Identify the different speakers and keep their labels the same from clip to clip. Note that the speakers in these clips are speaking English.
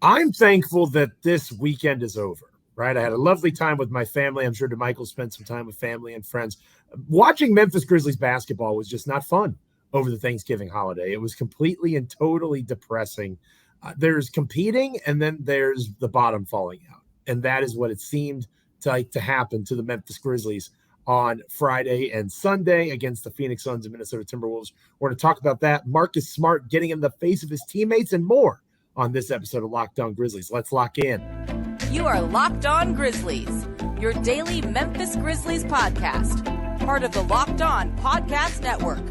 Speaker 1: I'm thankful that this weekend is over, right? I had a lovely time with my family. I'm sure Damichael spent some time with family and friends. Watching Memphis Grizzlies basketball was just not fun over the Thanksgiving holiday. It was completely and totally depressing. There's competing, and then there's the bottom falling out. And that is what it seemed to happen to the Memphis Grizzlies on Friday and Sunday against the Phoenix Suns and Minnesota Timberwolves. We're going to talk about that. Marcus Smart getting in the face of his teammates and more on this episode of Locked On Grizzlies. Let's lock in.
Speaker 2: You are Locked On Grizzlies, your daily Memphis Grizzlies podcast, part of the Locked On Podcast Network,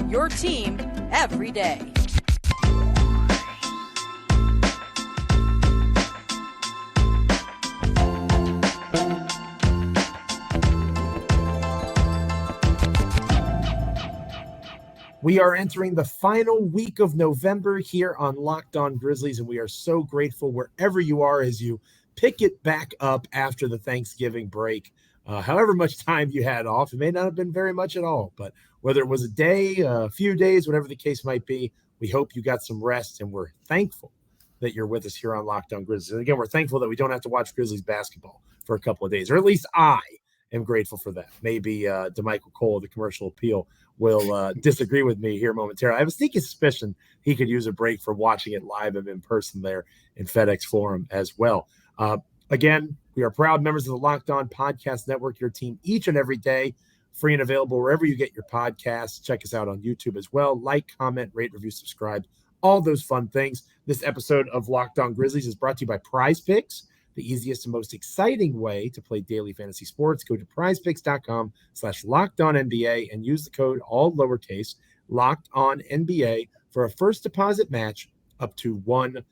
Speaker 2: your team every day.
Speaker 1: We are entering the final week of November here on Locked On Grizzlies, and we are so grateful wherever you are as you pick it back up after the Thanksgiving break. However much time you had off, it may not have been very much at all, but whether it was a day, a few days, whatever the case might be, we hope you got some rest, and we're thankful that you're with us here on Locked On Grizzlies. And again, we're thankful that we don't have to watch Grizzlies basketball for a couple of days, or at least I am grateful for that. Maybe Damichael Cole, the commercial appeal, will disagree with me here momentarily. I have a sneaky suspicion he could use a break for watching it live and in person there in FedEx Forum as well. Again, we are proud members of the Locked On Podcast Network, your team each and every day, free and available wherever you get your podcasts. Check us out on YouTube as well. Like, comment, rate, review, subscribe, all those fun things. This episode of Locked On Grizzlies is brought to you by PrizePicks, the easiest and most exciting way to play daily fantasy sports. Go to prizepicks.com/LockedOnNBA and use the code, all lowercase, LockedOnNBA for a first deposit match up to $100.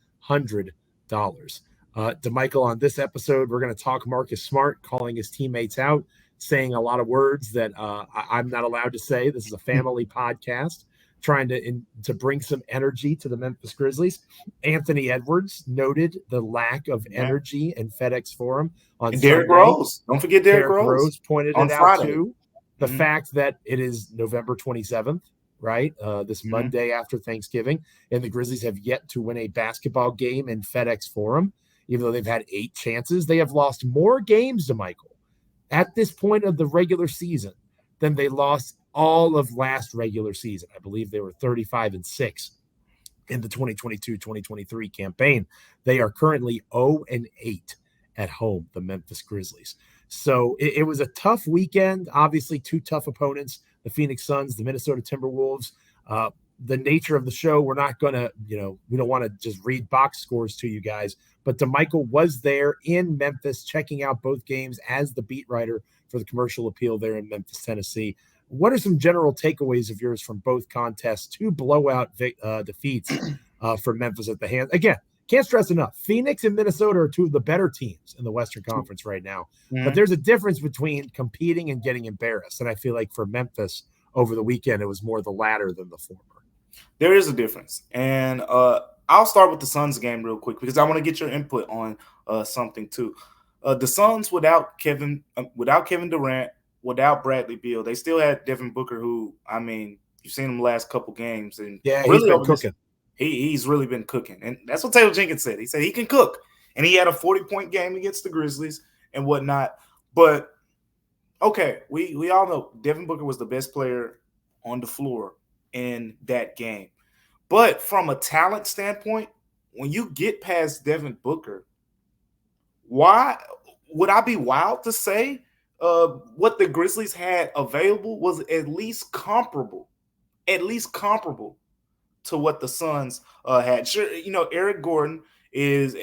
Speaker 1: Damichael, on this episode, we're going to talk Marcus Smart calling his teammates out, saying a lot of words that I'm not allowed to say. This is a family podcast, trying to bring some energy to the Memphis Grizzlies. Anthony Edwards noted the lack of energy in FedEx Forum on Sunday.
Speaker 3: Derrick Rose. Don't forget Derrick Rose
Speaker 1: pointed it out too. The fact that it is November 27th, right? This Monday after Thanksgiving, and the Grizzlies have yet to win a basketball game in FedEx Forum. Even though they've had 8 chances, they have lost more games to Michael at this point of the regular season than they lost all of last regular season. I believe they were 35-6 in the 2022-2023 campaign. They are currently 0-8 at home, the Memphis Grizzlies. So it was a tough weekend. Obviously, 2 tough opponents, the Phoenix Suns, the Minnesota Timberwolves. The nature of the show, we're not going to, we don't want to just read box scores to you guys, but Damichael was there in Memphis checking out both games as the beat writer for the commercial appeal there in Memphis, Tennessee. What are some general takeaways of yours from both contests? 2 blowout defeats for Memphis at the hands. Again, can't stress enough, Phoenix and Minnesota are 2 of the better teams in the Western Conference right now. Mm-hmm. But there's a difference between competing and getting embarrassed. And I feel like for Memphis over the weekend, it was more the latter than the former.
Speaker 3: There is a difference. And I'll start with the Suns game real quick because I want to get your input on something too. The Suns without Kevin Durant, without Bradley Beal, they still had Devin Booker, who, I mean, you've seen him the last couple games. And
Speaker 1: really he's been cooking.
Speaker 3: He's really been cooking. And that's what Taylor Jenkins said. He said he can cook. And he had a 40-point game against the Grizzlies and whatnot. But, okay, we all know Devin Booker was the best player on the floor in that game. But from a talent standpoint, when you get past Devin Booker, why would I be wild to say what the Grizzlies had available was at least comparable to what the Suns had. Sure, Eric Gordon is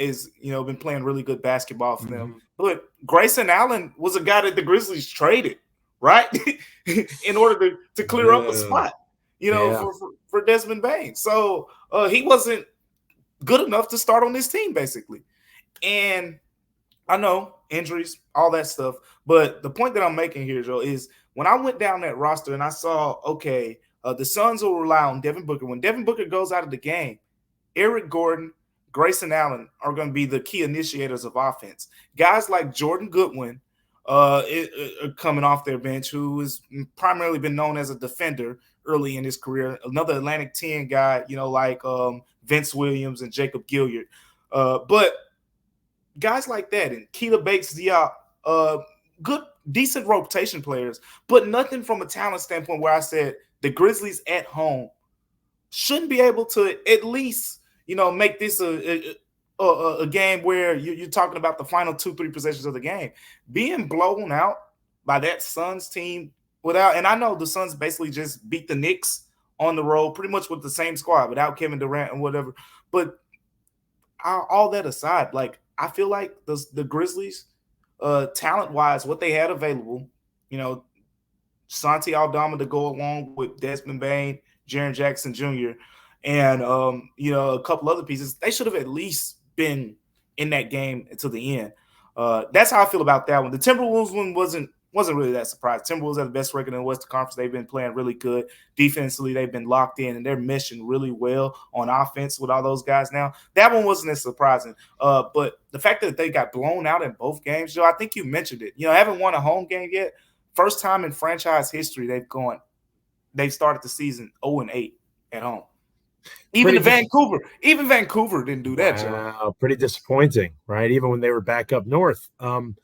Speaker 3: been playing really good basketball for them. But Grayson Allen was a guy that the Grizzlies traded, right? in order to clear up a spot. For Desmond Bane. So he wasn't good enough to start on this team, basically. And I know injuries, all that stuff. But the point that I'm making here, Joe, is when I went down that roster and I saw, the Suns will rely on Devin Booker. When Devin Booker goes out of the game, Eric Gordon, Grayson Allen are going to be the key initiators of offense. Guys like Jordan Goodwin coming off their bench, who has primarily been known as a defender early in his career. Another Atlantic 10 guy, like Vince Williams and Jacob Gilliard. But guys like that and Keita Bates-Diop, good, decent rotation players, but nothing from a talent standpoint where I said the Grizzlies at home shouldn't be able to at least, make this a game where you're talking about the final 2-3 possessions of the game. Being blown out by that Suns team and I know the Suns basically just beat the Knicks on the road pretty much with the same squad without Kevin Durant and whatever. But all that aside, like, I feel like the Grizzlies, talent-wise, what they had available, Santi Aldama to go along with Desmond Bane, Jaren Jackson Jr., and a couple other pieces, they should have at least been in that game until the end. That's how I feel about that one. The Timberwolves one wasn't really that surprised. Timberwolves have the best record in the Western Conference. They've been playing really good. Defensively, they've been locked in, and they're meshing really well on offense with all those guys now. That one wasn't as surprising. But the fact that they got blown out in both games, Joe, I think you mentioned it. Haven't won a home game yet. First time in franchise history they've started the season 0-8 at home. Even Vancouver didn't do that, Joe.
Speaker 1: Pretty disappointing, right? Even when they were back up north. For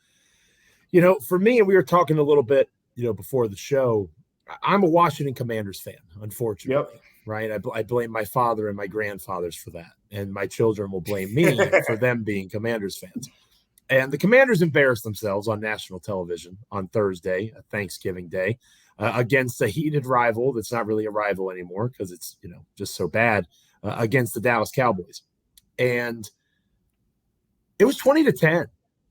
Speaker 1: me, and we were talking a little bit, before the show, I'm a Washington Commanders fan, unfortunately.
Speaker 3: Yep.
Speaker 1: Right? I blame my father and my grandfathers for that. And my children will blame me for them being Commanders fans. And the Commanders embarrassed themselves on national television on Thursday, Thanksgiving Day, against a heated rival that's not really a rival anymore because it's, just so bad, against the Dallas Cowboys. And it was 20-10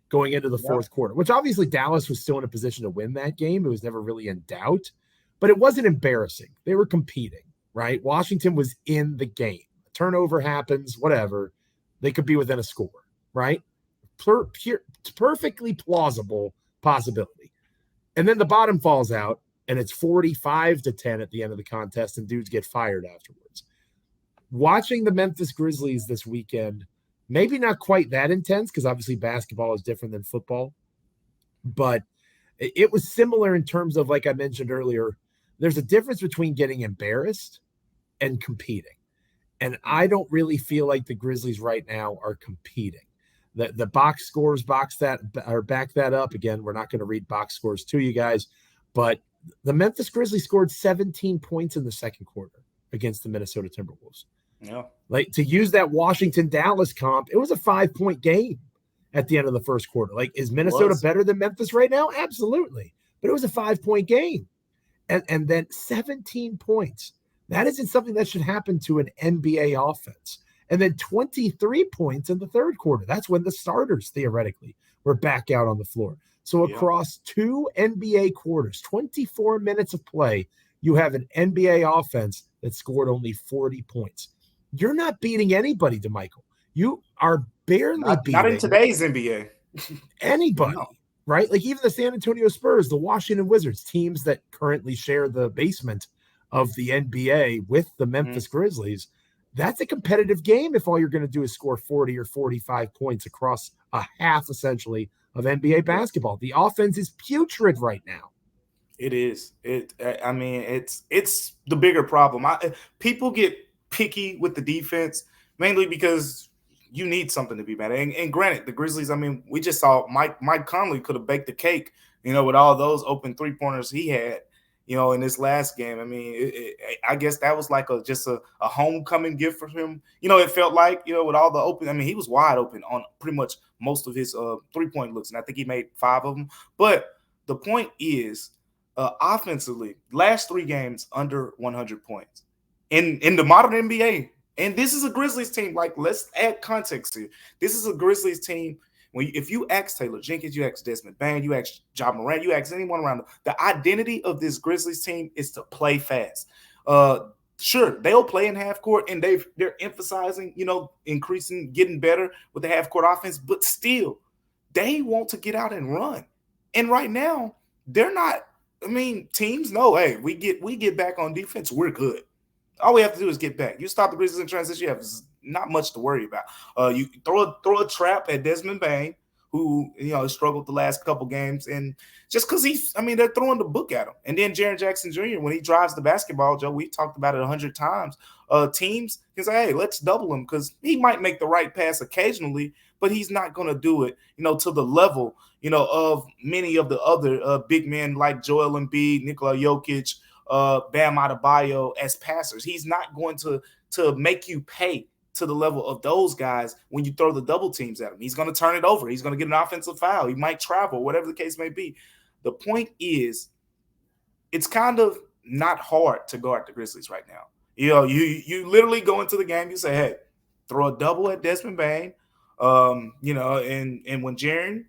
Speaker 1: going into the fourth quarter, which obviously Dallas was still in a position to win that game. It was never really in doubt, but it wasn't embarrassing. They were competing, right? Washington was in the game. A turnover happens, whatever. They could be within a score, right? Perfectly plausible possibility. And then the bottom falls out, and it's 45-10 at the end of the contest, and dudes get fired afterwards. Watching the Memphis Grizzlies this weekend, maybe not quite that intense because obviously basketball is different than football, but it was similar in terms of, like I mentioned earlier, there's a difference between getting embarrassed and competing. And I don't really feel like the Grizzlies right now are competing. The box scores back that up. Again, we're not going to read box scores to you guys, but the Memphis Grizzlies scored 17 points in the second quarter against the Minnesota Timberwolves.
Speaker 3: Yeah.
Speaker 1: Like, to use that Washington-Dallas comp, it was a 5-point game at the end of the first quarter. Like, is Minnesota better than Memphis right now? Absolutely. But it was a 5-point game. And then 17 points. That isn't something that should happen to an NBA offense. And then 23 points in the third quarter. That's when the starters, theoretically, were back out on the floor. So across two NBA quarters, 24 minutes of play, you have an NBA offense that scored only 40 points. You're not beating anybody, Damichael. You are barely beating.
Speaker 3: Not in today's NBA.
Speaker 1: Anybody, right? Like, even the San Antonio Spurs, the Washington Wizards, teams that currently share the basement of the NBA with the Memphis Grizzlies, that's a competitive game if all you're going to do is score 40 or 45 points across a half, essentially, of NBA basketball. The offense is putrid right now.
Speaker 3: It is. It's the bigger problem. People get picky with the defense, mainly because you need something to be better. And granted, the Grizzlies, we just saw Mike Conley could have baked the cake, with all those open three-pointers he had, in this last game. I guess that was like just a homecoming gift for him. It felt like, with all the open, he was wide open on pretty much most of his three-point looks, and I think he made 5 of them. But the point is, offensively, last 3 games under 100 points. In the modern NBA, and this is a Grizzlies team, like, let's add context here. This is a Grizzlies team. If you ask Taylor Jenkins, you ask Desmond Bane, you ask Ja Morant, you ask anyone around them, the identity of this Grizzlies team is to play fast. Sure, they'll play in half court, and they're emphasizing, increasing, getting better with the half court offense, but still, they want to get out and run. And right now, they're not. Teams know, hey, we get back on defense, we're good. All we have to do is get back. You stop the Grizzlies in transition, you have not much to worry about. You throw a trap at Desmond Bane, who struggled the last couple games, and just because they're throwing the book at him. And then Jaren Jackson Jr., when he drives the basketball, Joe, we talked about it 100 times. Teams can say, hey, let's double him, because he might make the right pass occasionally, but he's not going to do it, to the level, of many of the other big men like Joel Embiid, Nikola Jokic, Bam Adebayo as passers. He's not going to make you pay to the level of those guys when you throw the double teams at him. He's going to turn it over. He's going to get an offensive foul. He might travel, whatever the case may be. The point is, it's kind of not hard to guard the Grizzlies right now. You literally go into the game, you say, hey, throw a double at Desmond Bane, and when Jaren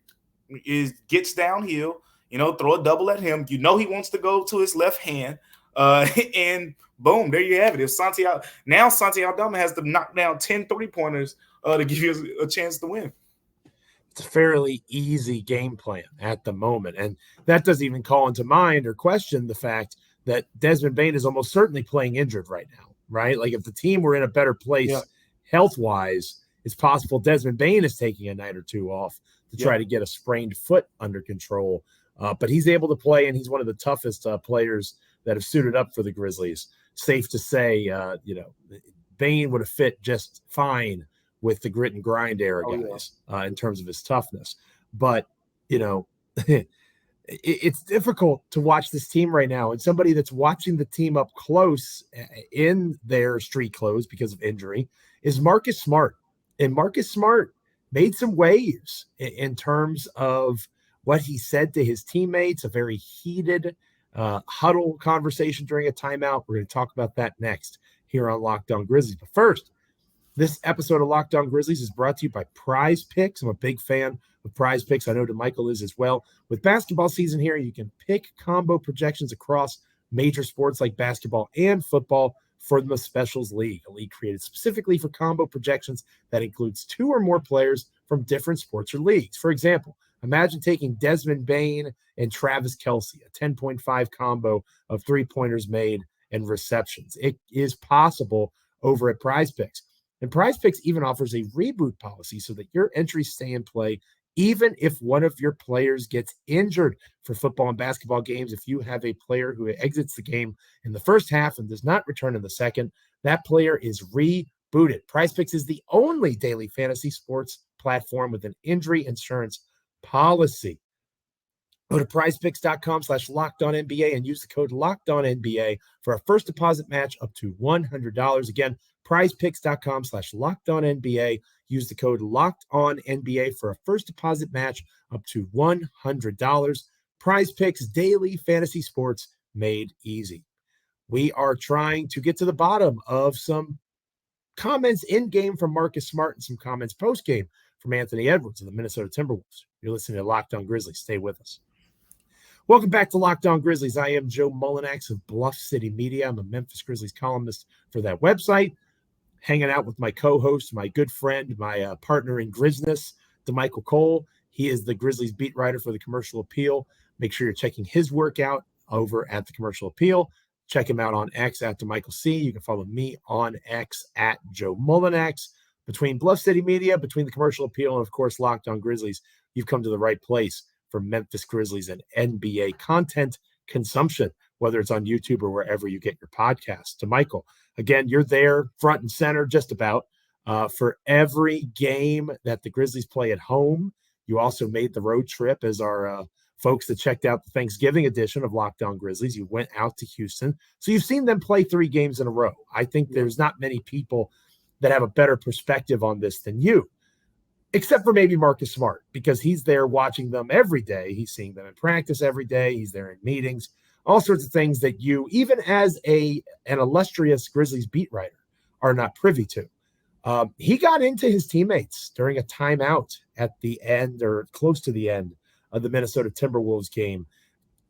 Speaker 3: gets downhill, throw a double at him. He wants to go to his left hand, and boom, there you have it. If Santi Aldama has to knock down 10 3-pointers to give you a chance to win.
Speaker 1: It's a fairly easy game plan at the moment. And that doesn't even call into mind or question the fact that Desmond Bane is almost certainly playing injured right now, right? Like if the team were in a better place health-wise, it's possible Desmond Bane is taking a night or two off to try to get a sprained foot under control. But he's able to play, and he's one of the toughest players that have suited up for the Grizzlies. Safe to say, Bane would have fit just fine with the grit and grind era guys in terms of his toughness. But, it's difficult to watch this team right now. And somebody that's watching the team up close in their street clothes because of injury is Marcus Smart. And Marcus Smart made some waves in terms of what he said to his teammates, a very heated huddle conversation during a timeout. We're going to talk about that next here on Locked On Grizzlies. But first, this episode of Locked On Grizzlies is brought to you by PrizePicks. I'm a big fan of PrizePicks. I know Damichael is as well. With basketball season here, you can pick combo projections across major sports like basketball and football for the Specials League, a league created specifically for combo projections that includes 2 or more players from different sports or leagues. For example, imagine taking Desmond Bane and Travis Kelce, a 10.5 combo of 3-pointers made and receptions. It is possible over at PrizePicks. And PrizePicks even offers a reboot policy so that your entries stay in play even if one of your players gets injured. For football and basketball games, if you have a player who exits the game in the first half and does not return in the second, that player is rebooted. PrizePicks is the only daily fantasy sports platform with an injury insurance policy. Go to prizepicks.com/LockedOnNBA and use the code LockedOnNBA for a first deposit match up to $100. Again, prizepicks.com/LockedOnNBA. Use the code LockedOnNBA for a first deposit match up to $100. PrizePicks, daily fantasy sports made easy. We are trying to get to the bottom of some comments in-game from Marcus Smart and some comments post-game from Anthony Edwards of the Minnesota Timberwolves. You're listening to Locked On Grizzlies. Stay with us. Welcome back to Locked On Grizzlies. I am Joe Mullinax of Bluff City Media. I'm a Memphis Grizzlies columnist for that website, hanging out with my co-host, my good friend, my partner in Grizzness, Damichael Cole. He is the Grizzlies beat writer for the Commercial Appeal. Make sure you're checking his work out over at the Commercial Appeal. Check him out on X at Damichael C. You can follow me on X at Joe Mullinax. Between Bluff City Media, between the Commercial Appeal, and of course Locked On Grizzlies, you've come to the right place for Memphis Grizzlies and NBA content consumption, whether it's on YouTube or wherever you get your podcasts. Damichael, again, you're there front and center just about for every game that the Grizzlies play at home. You also made the road trip as our folks that checked out the Thanksgiving edition of Locked On Grizzlies. You went out to Houston. So you've seen them play 3 games in a row. I think there's not many people that have a better perspective on this than you, except for maybe Marcus Smart, because he's there watching them every day. He's seeing them in practice every day. He's there in meetings, all sorts of things that you, even as an illustrious Grizzlies beat writer, are not privy to. He got into his teammates during a timeout at the end or close to the end of the Minnesota Timberwolves game,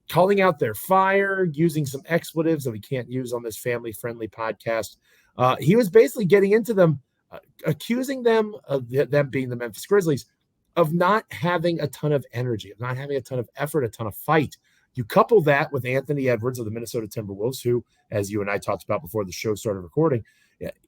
Speaker 1: calling out their fire, using some expletives that we can't use on this family-friendly podcast. He was basically getting into them, accusing them of them being the Memphis Grizzlies of not having a ton of energy, of not having a ton of effort, a ton of fight. You couple that with Anthony Edwards of the Minnesota Timberwolves, who, as you and I talked about before the show started recording,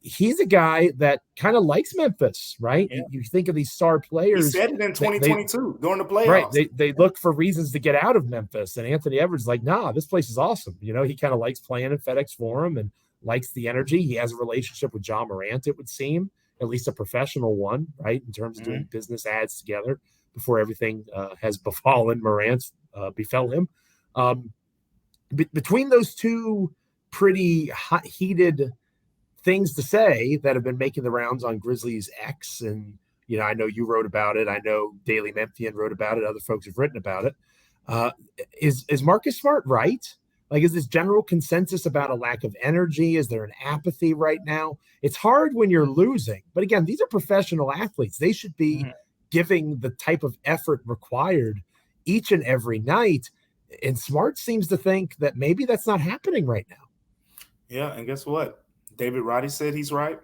Speaker 1: he's a guy that kind of likes Memphis, right?
Speaker 3: Yeah.
Speaker 1: You think of these star
Speaker 3: He
Speaker 1: players.
Speaker 3: said it in 2022 during the playoffs.
Speaker 1: Right. They look for reasons to get out of Memphis. And Anthony Edwards is like, nah, this place is awesome. You know, he kind of likes playing in FedEx Forum and likes the energy. He has a relationship with John Morant, it would seem, at least a professional one, right, in terms of doing business ads together before everything has befallen Morant, befell him. Between those two pretty heated things to say that have been making the rounds on Grizzlies X, and I know you wrote about it. I know Daily Memphian wrote about it. Other folks have written about it. Is Marcus Smart right? Like, is this general consensus about a lack of energy? Is there an apathy right now? It's hard when you're losing, but again, these are professional athletes. They should be giving the type of effort required each and every night. And Smart seems to think that maybe that's not happening right now.
Speaker 3: Yeah, and guess what? David Roddy said he's right.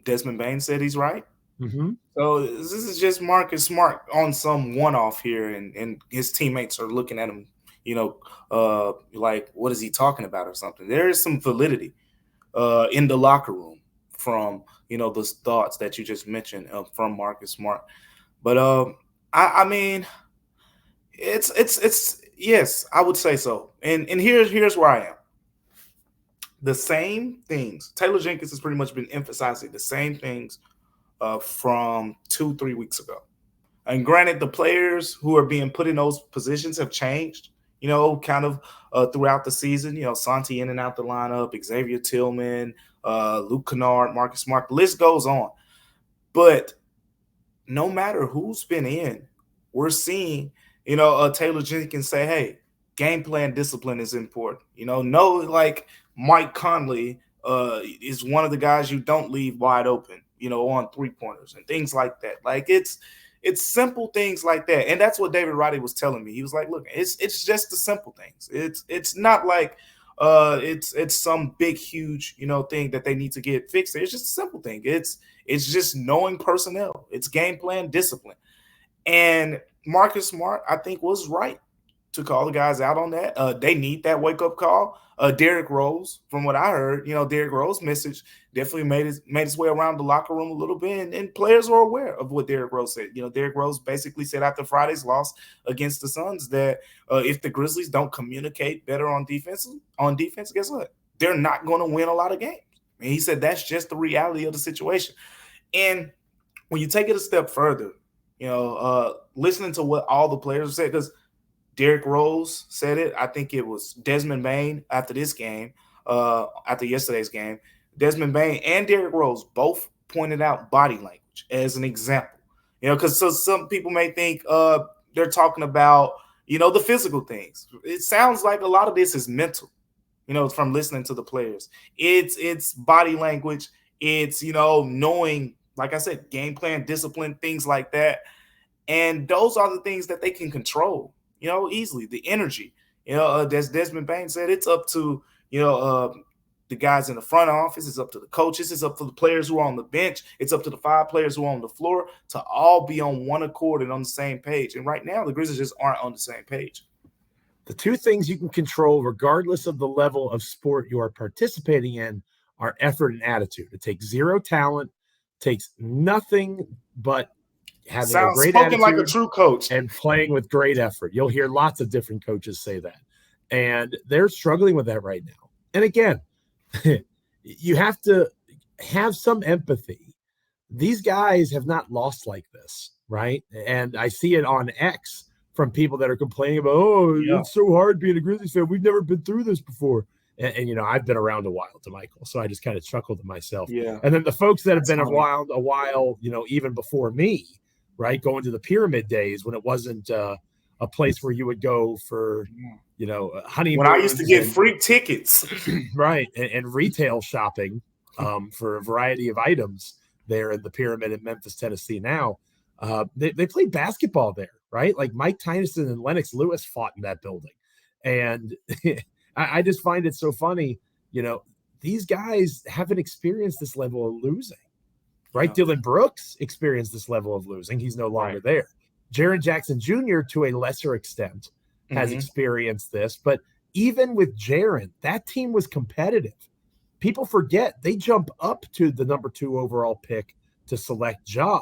Speaker 3: Desmond Bane said he's right. So this is just Marcus Smart on some one-off here, and his teammates are looking at him, like, what is he talking about or something. There is some validity in the locker room from, those thoughts that you just mentioned from Marcus Smart. But I mean, it's yes, I would say so. And here's where I am. The same things. Taylor Jenkins has pretty much been emphasizing the same things from 2-3 weeks ago. And granted, the players who are being put in those positions have changed, kind of throughout the season. Santi in and out the lineup, Xavier Tillman, Luke Kennard, Marcus Smart. The list goes on. But no matter who's been in, we're seeing, Taylor Jenkins say, hey, game plan discipline is important. Like Mike Conley is one of the guys you don't leave wide open, on three-pointers and things like that. Like it's simple things like that. And that's what David Roddy was telling me. He was like, look, it's just the simple things. It's not like it's some big, huge, thing that they need to get fixed. It's just a simple thing. It's just knowing personnel. It's game plan discipline. And Marcus Smart, I think, was right to call the guys out on that. They need that wake-up call. Derrick Rose, from what I heard, Derrick Rose's message definitely made its way around the locker room a little bit, and players are aware of what Derrick Rose said. Derrick Rose basically said after Friday's loss against the Suns that if the Grizzlies don't communicate better on defense, guess what? They're not going to win a lot of games. And he said that's just the reality of the situation. And when you take it a step further, listening to what all the players said, because Derrick Rose said it. I think it was Desmond Bane after this game, after yesterday's game. Desmond Bane and Derrick Rose both pointed out body language as an example. Because some people may think they're talking about, the physical things. It sounds like a lot of this is mental, from listening to the players. It's body language. It's, knowing, like I said, game plan, discipline, things like that. And those are the things that they can control. Easily. The energy, as Desmond Bane said, it's up to, the guys in the front office. It's up to the coaches. It's up to the players who are on the bench. It's up to the 5 players who are on the floor to all be on one accord and on the same page. And right now, the Grizzlies just aren't on the same page.
Speaker 1: The two things you can control, regardless of the level of sport you are participating in, are effort and attitude. It takes zero talent, takes nothing but having a great attitude,
Speaker 3: like a true coach,
Speaker 1: and playing with great effort. You'll hear lots of different coaches say that, and they're struggling with that right now. And again, you have to have some empathy. These guys have not lost like this, right? And I see it on X from people that are complaining about, it's so hard being a Grizzlies fan. We've never been through this before. And I've been around a while, Damichael, so I just kind of chuckled to myself.
Speaker 3: Yeah.
Speaker 1: And then the folks that have been around a while, even before me, right, going to the pyramid days when it wasn't a place where you would go for, honeymoons.
Speaker 3: When I used to get free tickets.
Speaker 1: Right, and retail shopping for a variety of items there in the pyramid in Memphis, Tennessee now. They played basketball there, right? Like Mike Tyson and Lennox Lewis fought in that building. And I just find it so funny, these guys haven't experienced this level of losing. Right. Yeah. Dylan Brooks experienced this level of losing. He's no longer there. Jaren Jackson Jr., to a lesser extent, has experienced this. But even with Jaren, that team was competitive. people forget they jump up to the number 2 overall pick to select Ja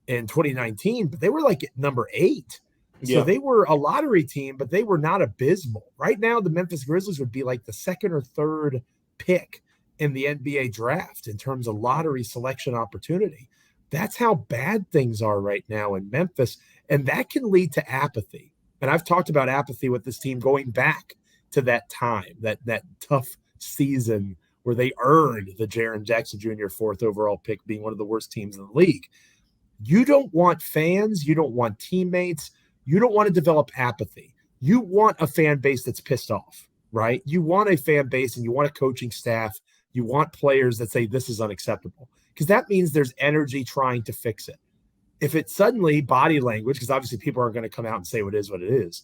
Speaker 1: in 2019, but they were like at number 8. So
Speaker 3: Yeah.
Speaker 1: they were a lottery team, but they were not abysmal. Right now, the Memphis Grizzlies would be like the 2nd or 3rd pick in the NBA draft in terms of lottery selection opportunity. That's how bad things are right now in Memphis. And that can lead to apathy. And I've talked about apathy with this team going back to that time, that tough season where they earned the Jaren Jackson Jr. 4th overall pick, being one of the worst teams in the league. You don't want fans. You don't want teammates. You don't want to develop apathy. You want a fan base that's pissed off, right? You want a fan base and you want a coaching staff. You want players that say this is unacceptable, because that means there's energy trying to fix it. If it's suddenly body language, because obviously people aren't going to come out and say what it is.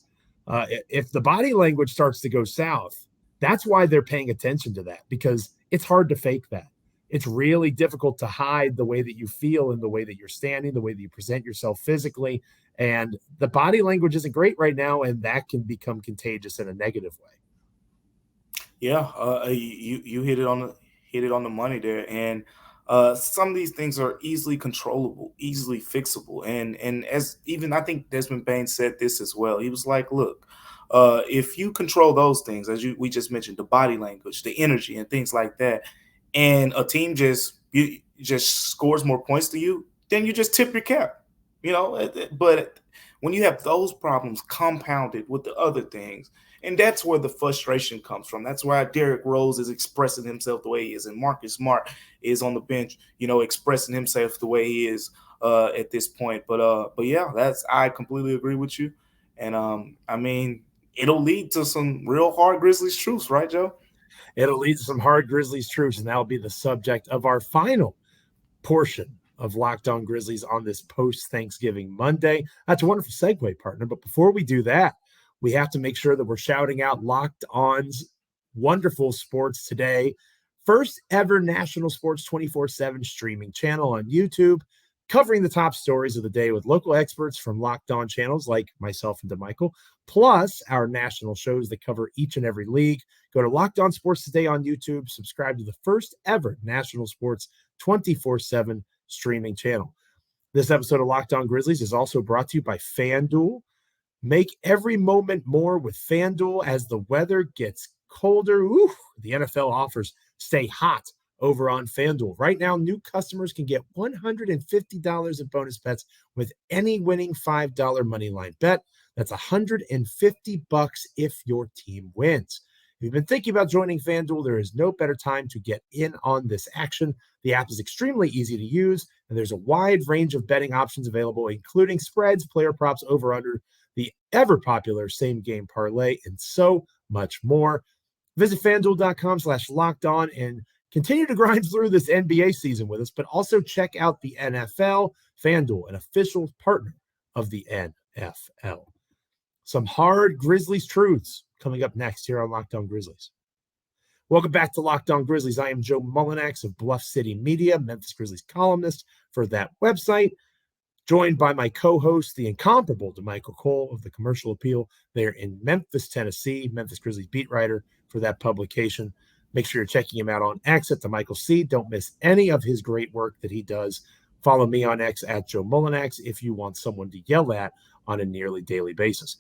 Speaker 1: If the body language starts to go south, that's why they're paying attention to that, because it's hard to fake that. It's really difficult to hide the way that you feel and the way that you're standing, the way that you present yourself physically. And the body language isn't great right now, and that can become contagious in a negative way.
Speaker 3: Yeah, you hit it on the money there, and some of these things are easily controllable, easily fixable, and as even I think Desmond Bain said this as well. He was like, "Look, if you control those things, as we just mentioned, the body language, the energy, and things like that, and a team just scores more points to you, then you just tip your cap, you know." But when you have those problems compounded with the other things, and that's where the frustration comes from. That's why Derrick Rose is expressing himself the way he is, and Marcus Smart is on the bench, expressing himself the way he is at this point. But yeah, I completely agree with you, and I mean, it'll lead to some real hard Grizzlies truths, right, Joe?
Speaker 1: It'll lead to some hard Grizzlies truths, and that'll be the subject of our final portion of Locked On Grizzlies on this post-Thanksgiving Monday. That's a wonderful segue, partner. But before we do that, we have to make sure that we're shouting out Locked On's wonderful Sports Today, first ever national sports 24/7 streaming channel on YouTube, covering the top stories of the day with local experts from Locked On channels like myself and Damichael, plus our national shows that cover each and every league. Go to Locked On Sports Today on YouTube, subscribe to the first ever national sports 24/7 streaming channel. This episode of Locked On Grizzlies is also brought to you by FanDuel. Make every moment more with FanDuel as the weather gets colder. Ooh, the NFL offers stay hot over on FanDuel. Right now, new customers can get $150 in bonus bets with any winning $5 moneyline bet. That's $150 if your team wins. If you've been thinking about joining FanDuel, there is no better time to get in on this action. The app is extremely easy to use, and there's a wide range of betting options available, including spreads, player props, over-under, the ever-popular same-game parlay, and so much more. Visit FanDuel.com/lockedon and continue to grind through this NBA season with us, but also check out the NFL. FanDuel, an official partner of the NFL. Some hard Grizzlies truths coming up next here on Locked On Grizzlies. Welcome back to Locked On Grizzlies. I am Joe Mullinax of Bluff City Media, Memphis Grizzlies columnist for that website, joined by my co-host, the incomparable Damichael Cole of the Commercial Appeal. They're in Memphis, Tennessee, Memphis Grizzlies beat writer for that publication. Make sure you're checking him out on X at Damichael C. Don't miss any of his great work that he does. Follow me on X at Joe Mullinax if you want someone to yell at on a nearly daily basis.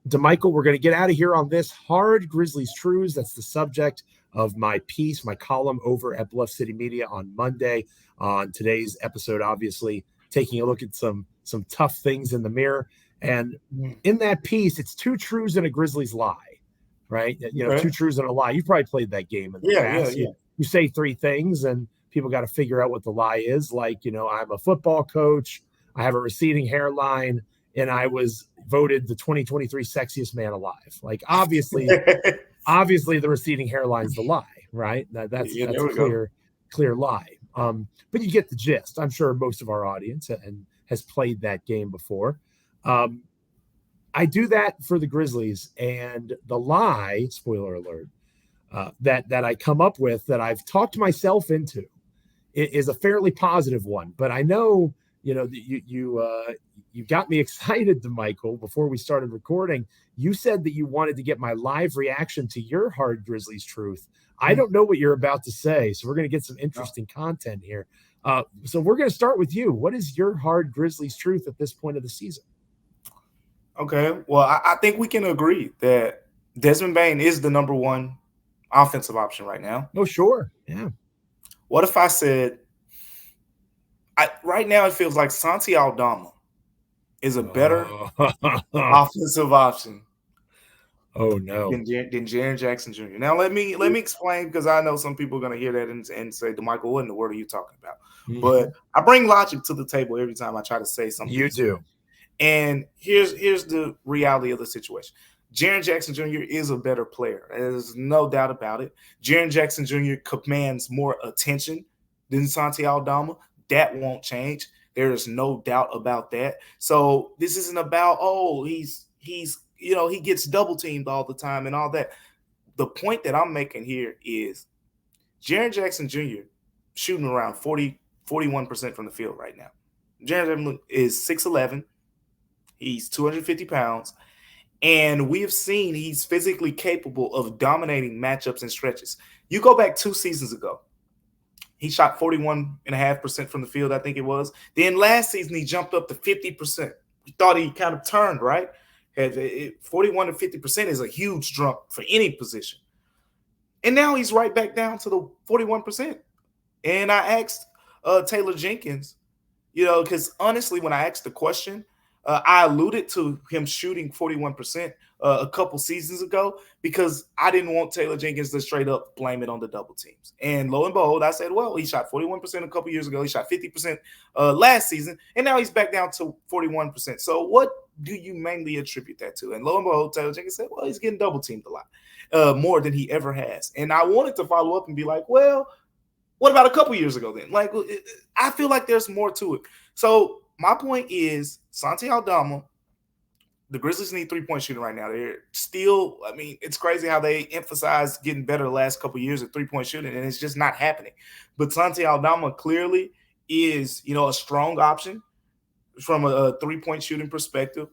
Speaker 1: Damichael, we're going to get out of here on this hard Grizzlies truths. That's the subject of my piece, my column over at Bluff City Media on Monday. On today's episode, obviously, taking a look at some tough things in the mirror. And in that piece, it's 2 truths and a Grizzlies lie, right?
Speaker 3: Right.
Speaker 1: 2 truths and a lie. You've probably played that game in the past.
Speaker 3: Yeah.
Speaker 1: You say 3 things, and people got to figure out what the lie is. Like, I'm a football coach, I have a receding hairline, and I was voted the 2023 sexiest man alive. Like, obviously, the receding hairline is the lie, right? That's a clear lie. But you get the gist. I'm sure most of our audience has played that game before. I do that for the Grizzlies, and the lie, spoiler alert, that I come up with, that I've talked myself into, is a fairly positive one. But I know, you got me excited, Damichael, before we started recording. You said that you wanted to get my live reaction to your hard Grizzlies truth. I don't know what you're about to say, so we're going to get some interesting content here. So we're going to start with you. What is your hard Grizzlies truth at this point of the season?
Speaker 3: Okay, well, I think we can agree that Desmond Bane is the number one offensive option right now.
Speaker 1: Oh, sure. Yeah.
Speaker 3: What if I said, right now it feels like Santi Aldama is a better offensive option.
Speaker 1: Oh no,
Speaker 3: than Jaren Jackson Jr. Now let me explain, because I know some people are going to hear that and say, Damichael, what in the world are you talking about?
Speaker 1: Mm-hmm.
Speaker 3: But I bring logic to the table every time I try to say something.
Speaker 1: You do.
Speaker 3: And here's the reality of the situation. Jaren Jackson Jr. is a better player. There's no doubt about it. Jaren Jackson Jr. commands more attention than Santi Aldama. That won't change. There is no doubt about that. So this isn't about, he's he gets double teamed all the time and all that. The point that I'm making here is Jaren Jackson Jr. shooting around 41% from the field right now. Jaren is 6'11". He's 250 pounds. And we have seen he's physically capable of dominating matchups and stretches. You go back 2 seasons ago, he shot 41.5% from the field, I think it was. Then last season, he jumped up to 50%. We thought he kind of turned, right? 41 to 50% is a huge jump for any position. And now he's right back down to the 41%. And I asked Taylor Jenkins, because honestly, when I asked the question, I alluded to him shooting 41% a couple seasons ago, because I didn't want Taylor Jenkins to straight up blame it on the double teams. And lo and behold, I said, well, he shot 41% a couple years ago. He shot 50% last season, and now he's back down to 41%. So what do you mainly attribute that to? And lo and behold, Taylor Jenkins said, well, he's getting double teamed a lot, more than he ever has. And I wanted to follow up and be like, well, what about a couple years ago then? Like, I feel like there's more to it. So my point is, Santi Aldama, the Grizzlies need three-point shooting right now. They're still, it's crazy how they emphasize getting better the last couple of years at three-point shooting, and it's just not happening. But Santi Aldama clearly is, a strong option from a three-point shooting perspective.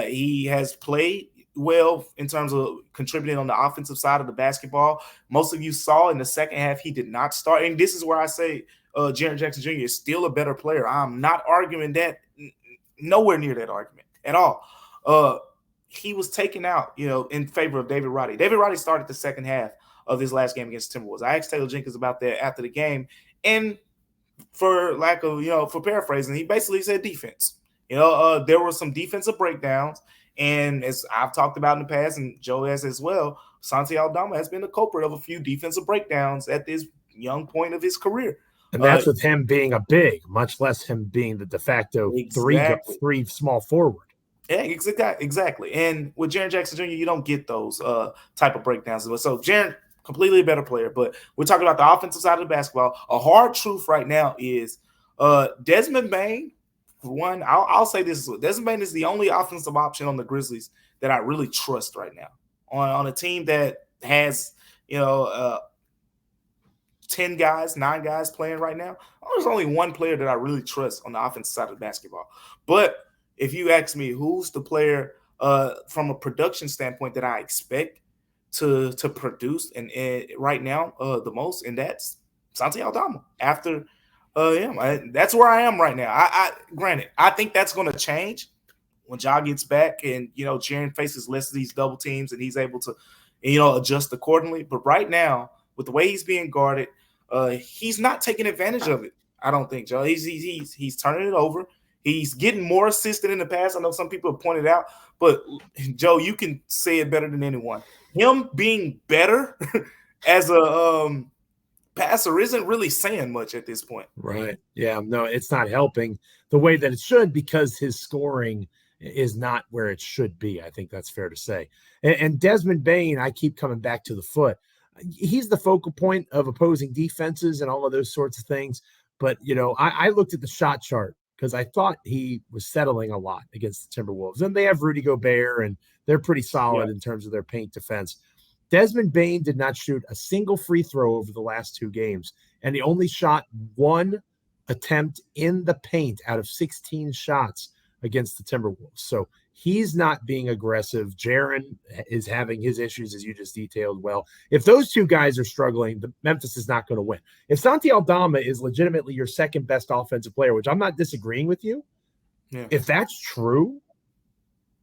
Speaker 3: He has played well in terms of contributing on the offensive side of the basketball. Most of you saw in the second half he did not start, and this is where I say Jaren Jackson Jr. is still a better player. I'm not arguing that, nowhere near that argument at all. He was taken out, in favor of David Roddy. David Roddy started the second half of his last game against Timberwolves. I asked Taylor Jenkins about that after the game, and for lack of, for paraphrasing, he basically said defense. There were some defensive breakdowns, and as I've talked about in the past, and Joe has as well, Santi Aldama has been the culprit of a few defensive breakdowns at this young point of his career.
Speaker 1: And that's with him being a big, much less him being the de facto three small forward.
Speaker 3: Yeah, exactly. And with Jaren Jackson Jr., you don't get those type of breakdowns. So Jaren, completely a better player. But we're talking about the offensive side of the basketball. A hard truth right now is Desmond Bane. For one, I'll say this: Desmond Bane is the only offensive option on the Grizzlies that I really trust right now. On a team that has 10 guys, 9 guys playing right now, there's only one player that I really trust on the offensive side of basketball. But if you ask me who's the player from a production standpoint that I expect to produce and right now the most, and that's Santi Aldama. After him, that's where I am right now. I granted, I think that's going to change when Ja gets back and Jaren faces less of these double teams and he's able to adjust accordingly. But right now, with the way he's being guarded, he's not taking advantage of it. I don't think, Joe. He's turning it over. He's getting more assists than in the past. I know some people have pointed out, but Joe, you can say it better than anyone. Him being better as a passer isn't really saying much at this point.
Speaker 1: Right. Yeah. No, it's not helping the way that it should, because his scoring is not where it should be. I think that's fair to say. And Desmond Bane, I keep coming back to the foot. He's the focal point of opposing defenses and all of those sorts of things. But, I looked at the shot chart because I thought he was settling a lot against the Timberwolves. And they have Rudy Gobert, and they're pretty solid in terms of their paint defense. Desmond Bane did not shoot a single free throw over the last 2 games, and he only shot 1 attempt in the paint out of 16 shots against the Timberwolves. So He's not being aggressive. Jaren is having his issues, as you just detailed well. If those two guys are struggling, the Memphis is not going to win. If Santi Aldama is legitimately your second best offensive player, which I'm not disagreeing with you, if that's true,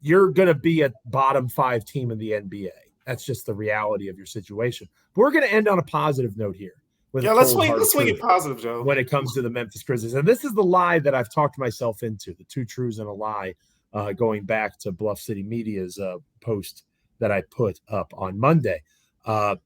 Speaker 1: you're going to be a bottom 5 team in the NBA. That's just the reality of your situation. But we're going to end on a positive note here.
Speaker 3: Let's swing it positive, Joe.
Speaker 1: When it comes to the Memphis Grizzlies. And this is the lie that I've talked myself into, the 2 truths and a lie, going back to Bluff City Media's post that I put up on Monday. Damichael,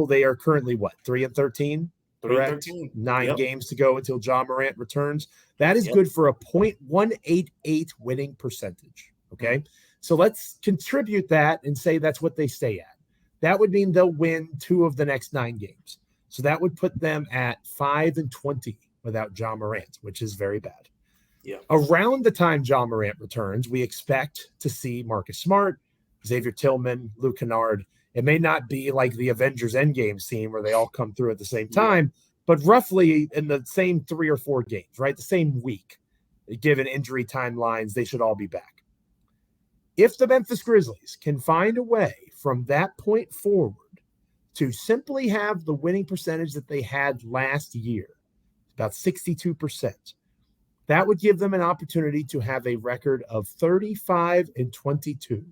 Speaker 1: they are currently 3-13?
Speaker 3: 3-13.
Speaker 1: 9 games to go until Ja Morant returns. That is good for a .188 winning percentage. Okay. So let's contribute that and say that's what they stay at. That would mean they'll win 2 of the next 9 games. So that would put them at 5-20 without Ja Morant, which is very bad.
Speaker 3: Yeah.
Speaker 1: Around the time Ja Morant returns, we expect to see Marcus Smart, Xavier Tillman, Luke Kennard. It may not be like the Avengers Endgame scene where they all come through at the same time, but roughly in the same 3 or 4 games, right? The same week, given injury timelines, they should all be back. If the Memphis Grizzlies can find a way from that point forward to simply have the winning percentage that they had last year, about 62%, that would give them an opportunity to have a record of 35-22.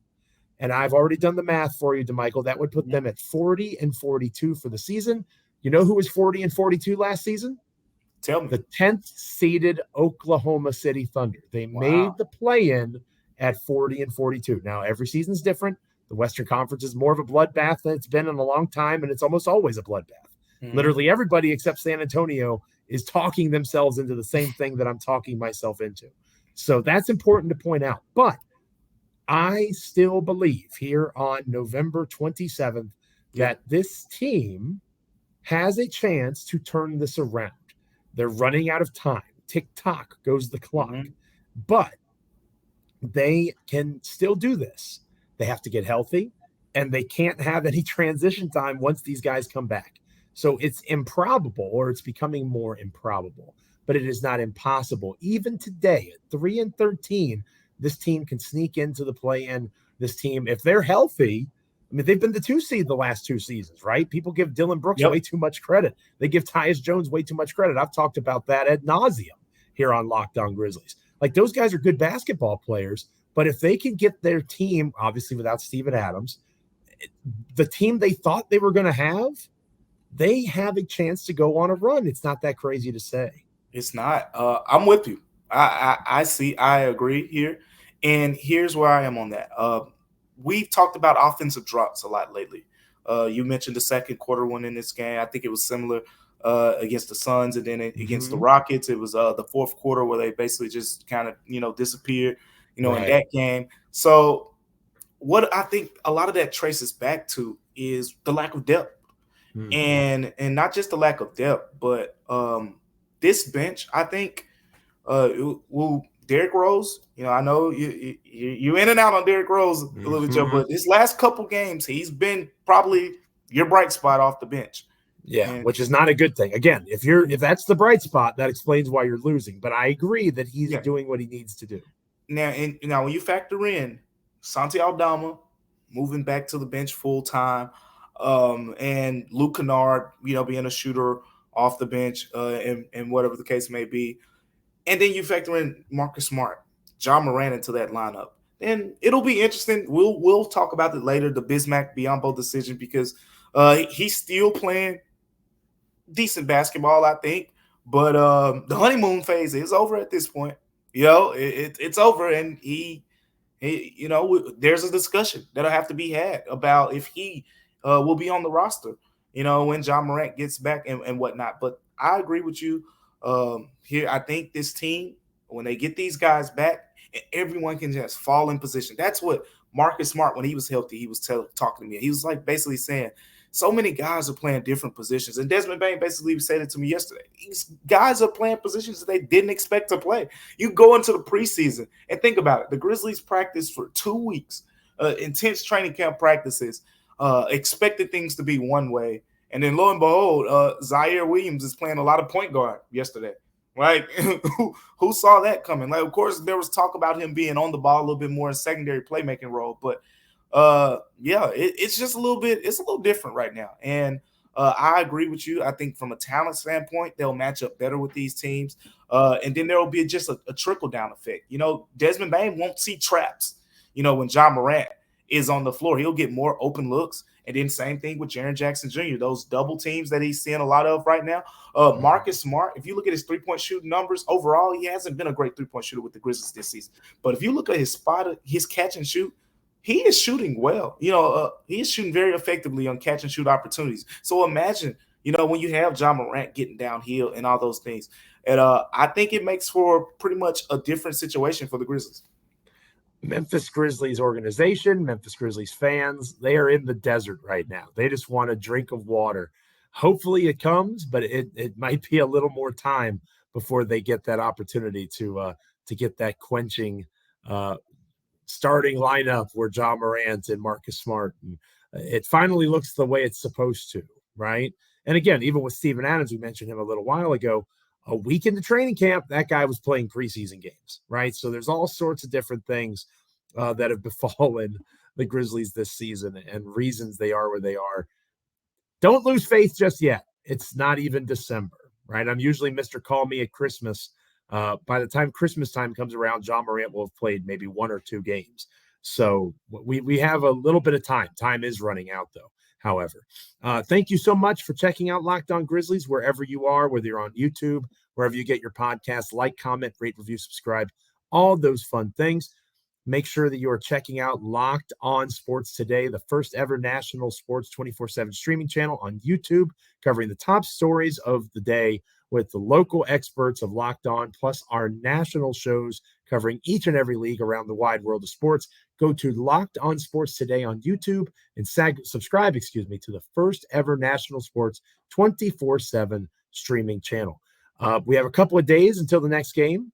Speaker 1: And I've already done the math for you, Damichael. That would put them at 40-42 for the season. You know who was 40-42 last season?
Speaker 3: Tell me.
Speaker 1: The 10th seeded Oklahoma City Thunder. They made the play-in at 40-42. Now, every season's different. The Western Conference is more of a bloodbath than it's been in a long time, and it's almost always a bloodbath. Literally everybody except San Antonio is talking themselves into the same thing that I'm talking myself into. So that's important to point out. But I still believe here on November 27th that this team has a chance to turn this around. They're running out of time. Tick-tock goes the clock. But they can still do this. They have to get healthy, and they can't have any transition time once these guys come back. So it's improbable, or it's becoming more improbable, but it is not impossible. Even today, at 3-13, this team can sneak into the play-in. This team, if they're healthy, I mean, they've been the 2 seed the last 2 seasons, right? People give Dylan Brooks way too much credit. They give Tyus Jones way too much credit. I've talked about that ad nauseum here on Locked On Grizzlies. Like, those guys are good basketball players, but if they can get their team, obviously without Steven Adams, the team they thought they were going to have, they have a chance to go on a run. It's not that crazy to say.
Speaker 3: It's not. I'm with you. I agree here. And here's where I am on that. We've talked about offensive drops a lot lately. You mentioned the second quarter one in this game. I think it was similar against the Suns, and then against the Rockets. It was the fourth quarter where they basically just kind of, disappeared, in that game. So what I think a lot of that traces back to is the lack of depth. And not just the lack of depth, but this bench, I think, Derrick Rose, I know you in and out on Derrick Rose a little bit, Joe, but this last couple games, he's been probably your bright spot off the bench.
Speaker 1: Yeah, which is not a good thing. Again, if that's the bright spot, that explains why you're losing. But I agree that he's doing what he needs to do.
Speaker 3: Now when you factor in Santi Aldama moving back to the bench full time, and Luke Kennard, being a shooter off the bench, and whatever the case may be. And then you factor in Marcus Smart, Ja Morant into that lineup. And it'll be interesting. We'll talk about it later, the Bismack Biyombo decision, because he's still playing decent basketball, I think. But the honeymoon phase is over at this point. It's over, and he there's a discussion that'll have to be had about if he will be on the roster, when Ja Morant gets back and whatnot. But I agree with you here. I think this team, when they get these guys back, everyone can just fall in position. That's what Marcus Smart, when he was healthy, he was talking to me. He was like basically saying, so many guys are playing different positions. And Desmond Bain basically said it to me yesterday. These guys are playing positions that they didn't expect to play. You go into the preseason and think about it. The Grizzlies practiced for 2 weeks, intense training camp practices, expected things to be one way. And then lo and behold, Zaire Williams is playing a lot of point guard yesterday. Like, who saw that coming? Like, of course, there was talk about him being on the ball a little bit more in secondary playmaking role, but yeah, it's just a little bit. It's a little different right now, and I agree with you. I think from a talent standpoint, they'll match up better with these teams, and then there will be just a trickle down effect. You know, Desmond Bain won't see traps. You know, when John Morant is on the floor, he'll get more open looks. And then same thing with Jaren Jackson Jr. Those double teams that he's seeing a lot of right now. Marcus Smart, if you look at his 3-point shooting numbers overall, he hasn't been a great 3-point shooter with the Grizzlies this season. But if you look at his catch and shoot, he is shooting well. You know, he is shooting very effectively on catch and shoot opportunities. So imagine, you know, when you have John Morant getting downhill and all those things. And I think it makes for pretty much a different situation for the Grizzlies.
Speaker 1: Memphis Grizzlies organization, Memphis Grizzlies fans, they are in the desert right now. They just want a drink of water. Hopefully it comes, but it might be a little more time before they get that opportunity to get that quenching starting lineup where John Morant and Marcus Smart. And it finally looks the way it's supposed to, right? And again, even with Steven Adams, we mentioned him a little while ago, a week into training camp, that guy was playing preseason games, right? So there's all sorts of different things that have befallen the Grizzlies this season and reasons they are where they are. Don't lose faith just yet. It's not even December, right? I'm usually Mr. Call Me at Christmas. By the time Christmas time comes around, John Morant will have played maybe 1 or 2 games. So we have a little bit of time. Time is running out, though. However, thank you so much for checking out Locked On Grizzlies wherever you are, whether you're on YouTube, wherever you get your podcasts. Like, comment, rate, review, subscribe, all those fun things. Make sure that you are checking out Locked On Sports Today, the first ever national sports 24/7 streaming channel on YouTube, covering the top stories of the day with the local experts of Locked On, plus our national shows covering each and every league around the wide world of sports. Go to Locked On Sports Today on YouTube and subscribe, to the first ever national sports 24/7 streaming channel. We have a couple of days until the next game,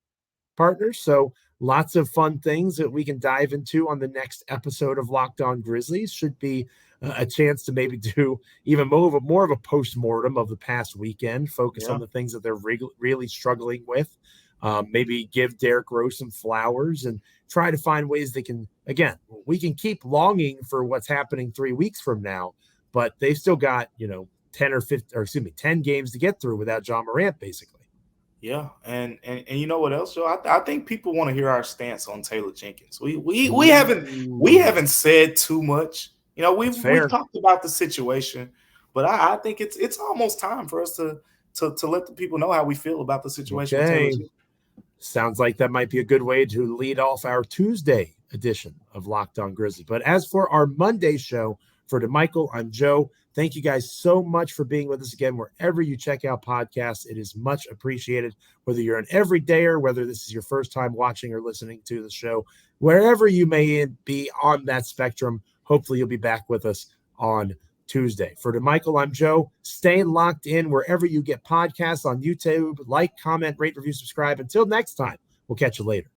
Speaker 1: partners, so lots of fun things that we can dive into on the next episode of Locked On Grizzlies. Should be a chance to maybe do even more of a post-mortem of the past weekend, focus on the things that they're really struggling with. Maybe give Derrick Rose some flowers and try to find ways they can, again, we can keep longing for what's happening 3 weeks from now, but they've still got, 10 games to get through without John Morant, basically.
Speaker 3: Yeah, and you know what else, Joe? I think people want to hear our stance on Taylor Jenkins. We haven't said too much. You know, we've talked about the situation, but I think it's almost time for us to let the people know how we feel about the situation with Taylor Jenkins.
Speaker 1: Sounds like that might be a good way to lead off our Tuesday edition of Locked On Grizzlies. But as for our Monday show, for Damichael, I'm Joe. Thank you guys so much for being with us again. Wherever you check out podcasts, it is much appreciated. Whether you're an everydayer, whether this is your first time watching or listening to the show, wherever you may be on that spectrum, hopefully you'll be back with us on Tuesday. For Damichael, I'm Joe. Stay locked in wherever you get podcasts on YouTube. Like, comment, rate, review, subscribe. Until next time, we'll catch you later.